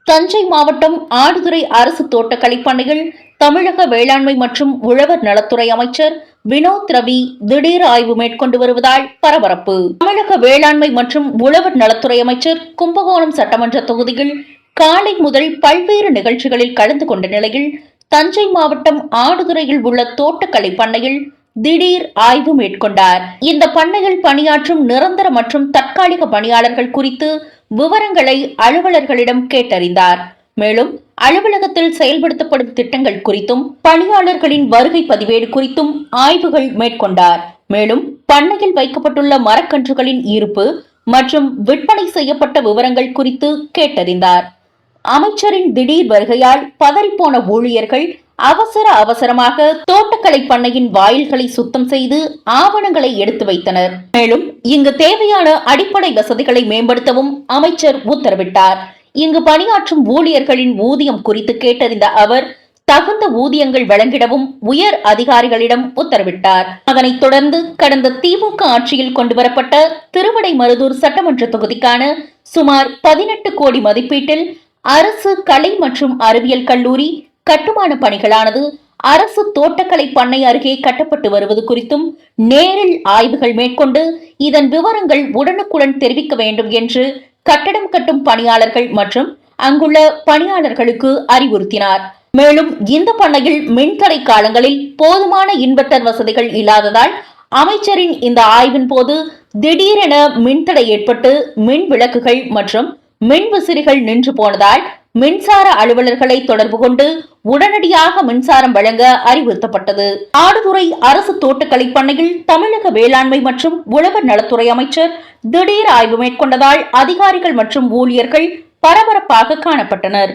தஞ்சை மாவட்டம் ஆடுதுறை அரசு தோட்டக்கலை பண்ணையில் தமிழக வேளாண்மை மற்றும் உழவர் நலத்துறை அமைச்சர் வினோத் ரவி திடீர் ஆய்வு மேற்கொண்டு வருவதால் பரபரப்பு. தமிழக வேளாண்மை மற்றும் உழவர் நலத்துறை அமைச்சர் கும்பகோணம் சட்டமன்ற தொகுதியில் காலை முதல் பல்வேறு நிகழ்ச்சிகளில் கலந்து கொண்ட நிலையில் தஞ்சை மாவட்டம் ஆடுதுறையில் உள்ள தோட்டக்கலை பண்ணையில் திடீர் ஆய்வு மேற்கொண்டார். இந்த பண்ணையில் பணியாற்றும் நிரந்தர மற்றும் தற்காலிக பணியாளர்கள் குறித்து விவரங்களை அலுவலர்களிடம் கேட்டறிந்தார். மேலும் அலுவலகத்தில் செயல்படுத்தப்படும் திட்டங்கள் குறித்தும் பணியாளர்களின் வருகை பதிவேடு குறித்தும் ஆய்வுகள் மேற்கொண்டார். மேலும் பண்ணையில் வைக்கப்பட்டுள்ள மரக்கன்றுகளின் இருப்பு மற்றும் விற்பனை செய்யப்பட்ட விவரங்கள் குறித்து கேட்டறிந்தார். அமைச்சரின் திடீர் வருகையால் பதறிப்போன ஊழியர்கள் அவசரமாக தோட்டக்கலை பண்ணையின் வாயில்களை சுத்தம் செய்து ஆவணங்களை எடுத்து வைத்தனர். மேலும் இங்கு தேவையான அடிப்படை வசதிகளை மேம்படுத்தவும் அமைச்சர் உத்தரவிட்டார். இங்கு பணியாற்றும் ஊழியர்களின் ஊதியம் குறித்து கேட்டறிந்த அவர் தகுந்த ஊதியங்கள் வழங்கிடவும் உயர் அதிகாரிகளிடம் உத்தரவிட்டார். அதனைத் தொடர்ந்து கடந்த திமுக ஆட்சியில் கொண்டுவரப்பட்ட திருவிடைமருதூர் சட்டமன்ற தொகுதிக்கான சுமார் 18 கோடி மதிப்பீட்டில் அரசு கலை மற்றும் அறிவியல் கல்லூரி கட்டுமான பணிகளானது அரசு தோட்டக்கலை பண்ணை அருகே கட்டப்பட்டு வருவது குறித்தும் நேரில் ஆய்வுகள் மேற்கொண்டு இதன் விவரங்கள் உடனுக்குடன் தெரிவிக்க வேண்டும் என்று கட்டடம் கட்டும் பணியாளர்கள் மற்றும் அங்குள்ள பணியாளர்களுக்கு அறிவுறுத்தினார். மேலும் இந்த பண்ணையில் மின்தடை காலங்களில் போதுமான இன்வெர்டர் வசதிகள் இல்லாததால் அமைச்சரின் இந்த ஆய்வின் போது திடீரென மின்தடை ஏற்பட்டு மின் விளக்குகள் மற்றும் மின் விசிறிகள் நின்று போனதால் மின்சார அலுவலர்களை தொடர்பு கொண்டு உடனடியாக மின்சாரம் வழங்க அறிவுறுத்தப்பட்டது. ஆடுதுறை அரசு தோட்டக்கலை பண்ணையில் தமிழக வேளாண்மை மற்றும் உழவர் நலத்துறை அமைச்சர் திடீர் ஆய்வு மேற்கொண்டதால் அதிகாரிகள் மற்றும் ஊழியர்கள் பரபரப்பாக காணப்பட்டனர்.